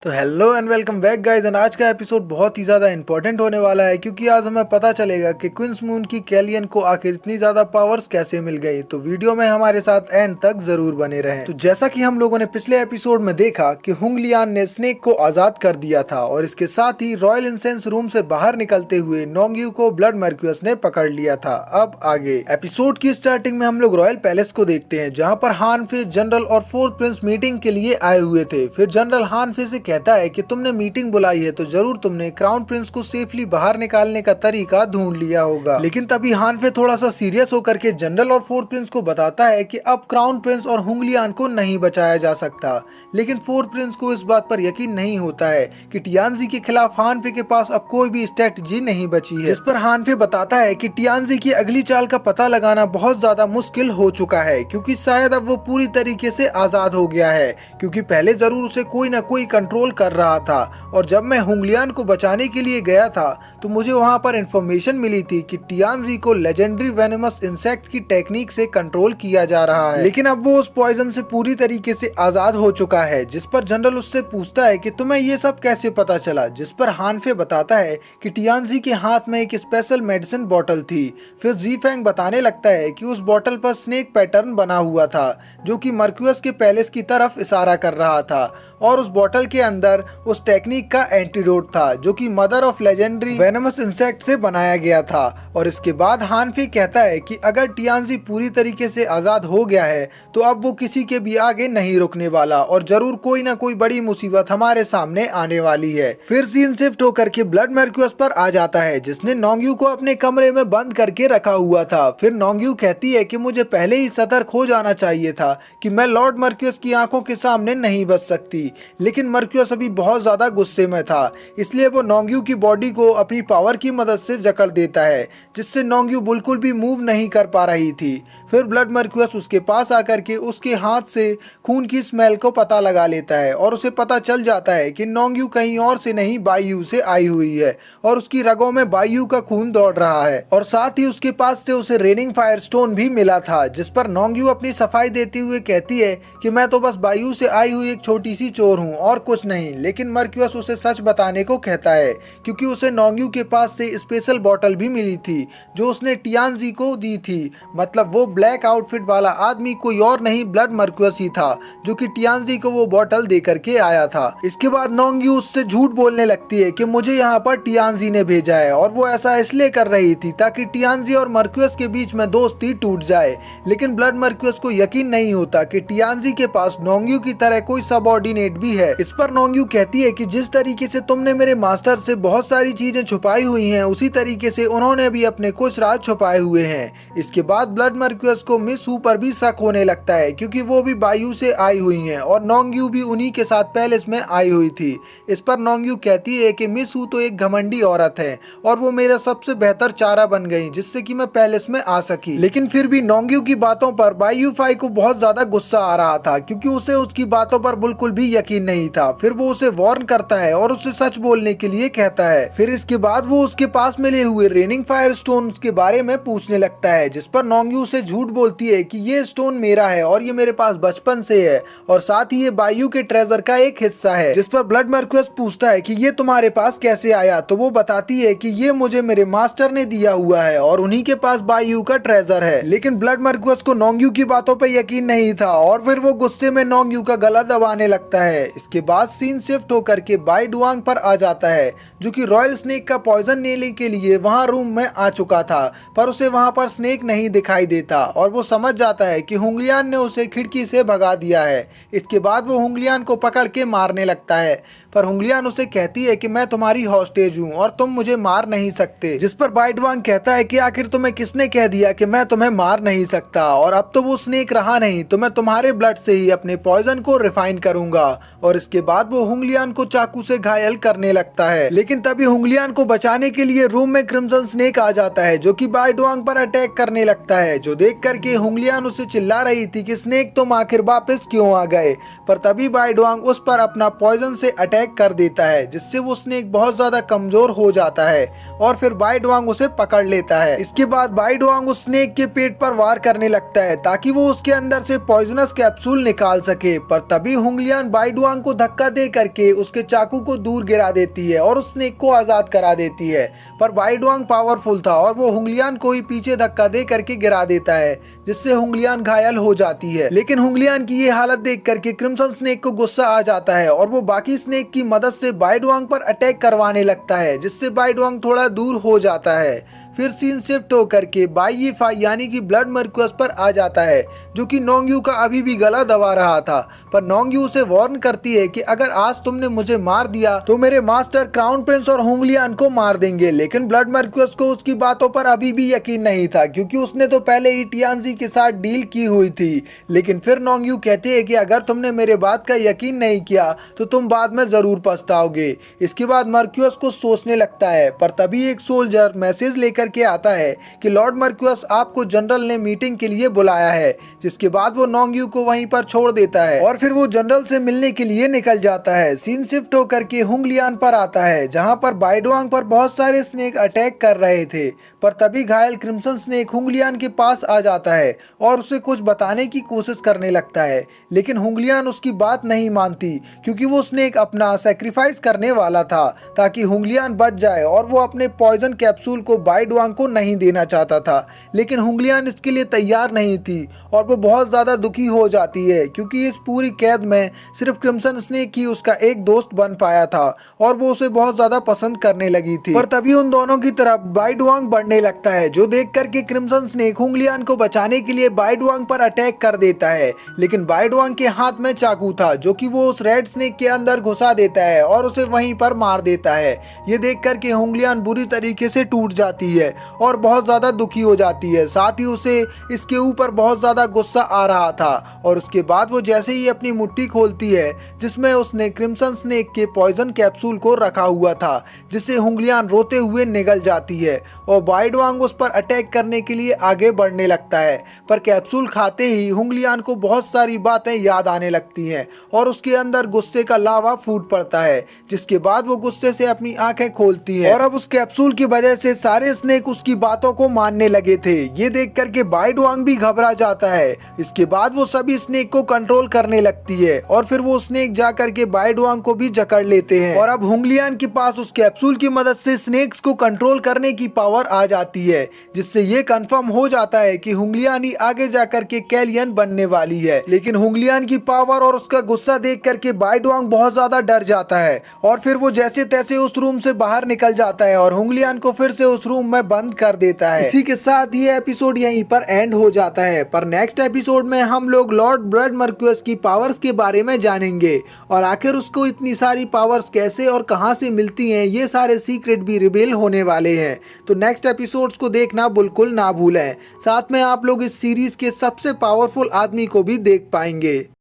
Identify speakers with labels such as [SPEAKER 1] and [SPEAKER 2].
[SPEAKER 1] तो hello and welcome back guys. And आज का एपिसोड बहुत ही ज़्यादा इंपॉर्टेंट होने वाला है क्योंकि आज हमें पता चलेगा कि क्वींस मून की कैलियन को आखिर इतनी ज़्यादा पावर्स कैसे मिल गई। तो वीडियो में हमारे साथ एंड तक ज़रूर बने रहें। तो जैसा कि हम लोगों ने पिछले एपिसोड में देखा कि हुंगलियान ने स्नेक को आज़ाद कर दिया था और इसके साथ ही रॉयल इंसेंस रूम से बाहर निकलते हुए नोंगयू को ब्लड मर्क्यूस ने पकड़ लिया था। अब आगे एपिसोड की स्टार्टिंग में हम लोग रॉयल पैलेस को देखते हैं जहाँ पर हानफे, जनरल और फोर्थ प्रिंस मीटिंग के लिए आए हुए थे। फिर जनरल हानफे से कहता है कि तुमने मीटिंग बुलाई है तो जरूर तुमने क्राउन प्रिंस को सेफली बाहर निकालने का तरीका ढूंढ लिया होगा। लेकिन तभी हानफे थोड़ा सा सीरियस होकर के जनरल और फोर्थ प्रिंस को बताता है कि अब क्राउन प्रिंस और हुंगलियान को नहीं बचाया जा सकता। लेकिन फोर्थ प्रिंस को इस बात पर यकीन नहीं होता है कि टियानजी के खिलाफ हानफे के पास अब कोई भी स्ट्रेटजी नहीं बची है। इस पर हानफे बताता है कि टियानजी की अगली चाल का पता लगाना बहुत ज्यादा मुश्किल हो चुका है क्योंकि शायद अब वो पूरी तरीके से आजाद हो गया है, क्योंकि पहले जरूर उसे कोई ना कोई कंट्रोल कर रहा था। और जब मैं हुंगलियान को बचाने के लिए गया था तो मुझे वहां पर इंफॉर्मेशन मिली थी कि टियानजी को लेजेंडरी वेनमस इंसेक्ट की टेक्निक से कंट्रोल किया जा रहा है। लेकिन अब वो उस पॉइजन से पूरी तरीके से आजाद हो चुका है। जिस पर जनरल उससे पूछता है कि तुम्हें ये सब कैसे पता चला, जिस पर हानफे बताता है कि टियानजी के हाथ में एक स्पेशल मेडिसिन बॉटल थी। फिर जीफेंग बताने लगता है कि उस बॉटल पर स्नेक पैटर्न बना हुआ था जो कि मर्क्यूस के पैलेस की तरफ इशारा कर रहा था और उस बॉटल के अंदर उस टेक्निक का एंटीडोट था जो कि mother of legendary venomous insect से बनाया गया था। और इसके बाद हानफे कहता है कि अगर टियानजी पूरी तरीके से आजाद हो गया है तो अब वो किसी के भी आगे नहीं रुकने वाला और जरूर कोई ना कोई बड़ी मुसीबत हमारे सामने आने वाली है। फिर सीन शिफ्ट होकर के ब्लड मर्क्यूस पर आ जाता है जिसने नोंगयू को अपने कमरे में बंद करके रखा हुआ था। फिर नोंगयू कहती है कि मुझे पहले ही सतर्क हो जाना चाहिए था कि मैं लॉर्ड मर्क्यूस की आंखों के सामने नहीं बच सकती। लेकिन मर्क्यूस अभी बहुत ज्यादा गुस्से में था, इसलिए वो नोंगयू की बॉडी को अपनी पावर की मदद से जकड़ देता है जिससे नोंगयू बिल्कुल भी मूव नहीं कर पा रही थी। फिर ब्लड मर्क्यूस उसके पास आकर के उसके हाथ से खून की स्मेल को पता लगा लेता है और उसे पता चल जाता है कि नोंगयू कहीं और से नहीं बायू से आई हुई है और उसकी रगों में बायू का खून दौड़ रहा है। और साथ ही उसके पास से उसे रेनिंग फायर स्टोन भी मिला था, जिस पर नोंगयू अपनी सफाई देते हुए कहती है कि मैं तो बस बायू से आई हुई एक छोटी सी चोर हूँ और कुछ नहीं। लेकिन मर्क्यूस उसे सच बताने को कहता है क्योंकि उसे नोंगयू के पास से स्पेशल बॉटल भी मिली थी जो उसने टियानजी को दी थी। मतलब वो ब्लैक आउटफिट वाला आदमी कोई और नहीं ब्लड मर्क्यूस ही था जो कि टियानजी को वो बॉटल दे करके आया था। इसके बाद नोंगयू उससे झूठ बोलने लगती है कि मुझे यहाँ पर टियानजी ने भेजा है और वो ऐसा इसलिए कर रही थी ताकि टियानजी और मर्क्यूस के बीच में दोस्ती टूट जाए। लेकिन ब्लड मर्क्यूस को यकीन नहीं होता कि टियानजी के पास नोंगयू की तरह कोई सबऑर्डिनेट भी है। इस पर नोंगयू कहती है कि जिस तरीके से तुमने मेरे मास्टर से बहुत सारी चीजें छुपाई हुई हैं उसी तरीके से उन्होंने भी अपने कुछ राज छुपाए हुए हैं। इसके बाद ब्लड मर्क्यूस को मिस हू पर भी शक होने लगता है क्योंकि वो भी बायू से आई हुई हैं और नोंगयू भी उन्हीं के साथ पैलेस में आई हुई थी। इस पर नोंगयू कहती है कि मिस हू तो एक घमंडी औरत है और वो मेरा सबसे बेहतर चारा बन गई जिससे कि मैं पैलेस में आ सकी। लेकिन फिर भी नोंगयू की बातों पर बायू फाई को बहुत ज्यादा गुस्सा आ रहा था क्योंकि उसे उसकी बातों पर बिल्कुल भी यकीन नहीं था। फिर वो उसे वार्न करता है और उसे सच बोलने के लिए कहता है। फिर इसके बाद वो उसके पास मिले हुए रेनिंग फायर स्टोन के बारे में पूछने लगता है, जिस पर नोंगयू उसे झूठ बोलती है कि ये स्टोन मेरा है और ये मेरे पास बचपन से है और साथ ही ये बायू के ट्रेजर का एक हिस्सा है। जिस पर ब्लड मर्क्यूस पूछता है कि ये तुम्हारे पास कैसे आया, तो वो बताती है कि ये मुझे मेरे मास्टर ने दिया हुआ है और उन्हीं के पास बायू का ट्रेजर है। लेकिन ब्लड मर्क्यूस को नोंगयू की बातों पर यकीन नहीं था और फिर वो गुस्से में नोंगयू का गला दबाने लगता है। इसके बाद सीन शिफ्ट होकर के बाई डुआंग पर आ जाता है जो कि रॉयल स्नेक का पॉइजन लेने के लिए वहां रूम में आ चुका था, पर उसे वहां पर स्नेक नहीं दिखाई देता और वो समझ जाता है कि हुंगलियान ने उसे खिड़की से भगा दिया है। इसके बाद वो हुंगलियान को पकड़ के मारने लगता है, पर हुंगलियान उसे कहती है कि मैं तुम्हारी हॉस्टेज हूँ और तुम मुझे मार नहीं सकते। जिस पर बाई डुआंग कहता है कि आखिर तुम्हें किसने कह दिया कि मैं तुम्हें मार नहीं सकता, और अब तो वो स्नेक रहा नहीं तो मैं तुम्हारे ब्लड से ही अपने पॉइजन को रिफाइन करूंगा। और इसके बाद वो हुंगलियान को चाकू से घायल करने लगता है। लेकिन तभी हुंगलियान को बचाने के लिए रूम में क्रिम्सन स्नेक आ जाता है जो कि बाई डुआंग पर अटैक करने लगता है, जो देख करके हुंगलियान उससे चिल्ला रही थी कि स्नेक तुम आखिर वापस क्यों आ गए। पर तभी बाई डुआंग उस पर अपना पॉइजन से अटैक कर देता है जिससे वो स्नेक बहुत ज्यादा कमजोर हो जाता है और फिर बाई डुआंग उसे पकड़ लेता है। इसके बाद बाई डुआंग उस स्नेक के पेट पर वार करने लगता है ताकि वो उसके अंदर से पॉइजनस कैप्सूल निकाल सके। पर तभी हुंगलियान बाइडुआंग को धक्का दे करके उसके चाकू को दूर गिरा देती है और उस स्नेक को आजाद करा देती है। पर बाइडुआंग पावरफुल था और वो हुंगलियान को ही पीछे धक्का दे करके गिरा देता है, जिससे हुंगलियान घायल हो जाती है। लेकिन हुंगलियान की ये हालत देख करके क्रिम्सन स्नेक को गुस्सा आ जाता है और वो बाकी स्नेक की मदद से बाइडुआंग पर अटैक करवाने लगता है, जिससे बाइडुआंग थोड़ा दूर हो जाता है। फिर सीन शिफ्ट होकर के बाई यीफाई यानी कि ब्लड मर्क्यूस पर आ जाता है, जो कि नोंगयू का अभी भी गला दबा रहा था। पर नोंगयू उसे वार्न करती है कि अगर आज तुमने मुझे मार दिया तो मेरे मास्टर क्राउन प्रिंस और हुंगलियान को मार देंगे। लेकिन ब्लड मर्क्यूस को उसकी बातों पर अभी भी यकीन नहीं था, क्योंकि उसने तो पहले ही टियानजी के साथ डील की हुई थी। लेकिन फिर नोंगयू कहते हैं कि अगर तुमने मेरे बात का यकीन नहीं किया तो तुम बाद में जरूर पछताओगे। इसके बाद मर्क्यूस को सोचने लगता है, पर तभी एक सोल्जर मैसेज लेकर के आता है कि लॉर्ड मर्क्यूस आपको जनरल ने मीटिंग के लिए बुलाया है। जिसके बाद वो नोंगयू को वहीं पर छोड़ देता है और फिर वो जनरल से मिलने के लिए निकल जाता है। सीन शिफ्ट होकर के हुंगलियान पर आता है, जहां पर बाइडुआंग पर बहुत सारे स्नेक अटैक कर रहे थे। पर तभी घायल क्रिम्सन स्नेक हुंगलियान के पास आ जाता है और उसे कुछ बताने की कोशिश करने लगता है। लेकिन हुंगलियान उसकी बात नहीं मानती, क्योंकि वो स्नेक अपना सेक्रीफाइस करने वाला था ताकि हुंगलियान बच जाए, और वो अपने पॉइजन कैप्सूल को बाइडुआंग को नहीं देना चाहता था। लेकिन हुंगलियान इसके लिए तैयार नहीं थी और वो बहुत ज्यादा दुखी हो जाती है, क्योंकि इस पूरी कैद में सिर्फ क्रिम्सन स्नेक ही उसका एक दोस्त बन पाया था और वो उसे बहुत ज्यादा पसंद करने लगी थी। पर तभी उन दोनों की तरफ बाइडुआंग बढ़ने लगता है, जो देख करके क्रिम्सन स्नेक हुंगलियान को बचाने के लिए बाइडुआंग पर अटैक कर देता है। लेकिन बाइडुआंग के हाथ में चाकू था, जो कि वो उस रेड स्नेक के अंदर घुसा देता है और उसे वहीं पर मार देता है। ये देख करके हुंगलियान बुरी तरीके से टूट जाती है और बहुत ज्यादा दुखी हो जाती है। साथ ही उसे इसके ऊपर बहुत ज्यादा गुस्सा आ रहा था, और उसके बाद वो जैसे ही अपनी मुट्ठी खोलती है, जिसमें उसने क्रिम्सन स्नेक के पॉइजन कैप्सूल को रखा हुआ था, जिससे हुंगलियान रोते हुए निगल जाती है और बाइडुआंग उस पर अटैक करने के लिए आगे बढ़ने लगता है। पर कैप्सूल खाते ही हुंगलियान को बहुत सारी बातें याद आने लगती हैं और उसके अंदर गुस्से का लावा फूट पड़ता है, जिसके बाद वो गुस्से से अपनी आंखें खोलती है। और अब उस कैप्सूल की वजह से सारे स्नेक उसकी बातों को मानने लगे थे। ये देख करके बाइडुआंग भी घबरा जाता है। इसके बाद वो सभी स्नेक को कंट्रोल करने लगती है और फिर वो स्नेक जा करके बाइडुआंग को भी जकड़ लेते हैं। और अब हुंगलियान के पास उस कैप्सूल की मदद से स्नेक्स को कंट्रोल करने की पावर आ जाती है, जिससे ये कंफर्म हो जाता है कि हुंगलियान ही आगे जाकर के कैलियन बनने वाली है। लेकिन हुंगलियान की पावर और उसका गुस्सा देख करके बाइडुआंग बहुत ज्यादा डर जाता है और फिर वो जैसे तैसे उस रूम से बाहर निकल जाता है और हुंगलियान को फिर से उस रूम में बंद कर देता है। इसी के साथ ये एपिसोड यहीं पर एंड हो जाता है। पर नेक्स्ट एपिसोड में हम लोग लॉर्ड ब्लड मर्क्यूस की पावर्स के बारे में जानेंगे और आखिर उसको इतनी सारी पावर्स कैसे और कहां से मिलती हैं, ये सारे सीक्रेट भी रिवील होने वाले हैं। तो नेक्स्ट एपिसोड्स को देखना बिल्कुल ना भूलें। साथ में आप लोग इस सीरीज के सबसे पावरफुल आदमी को भी देख पाएंगे।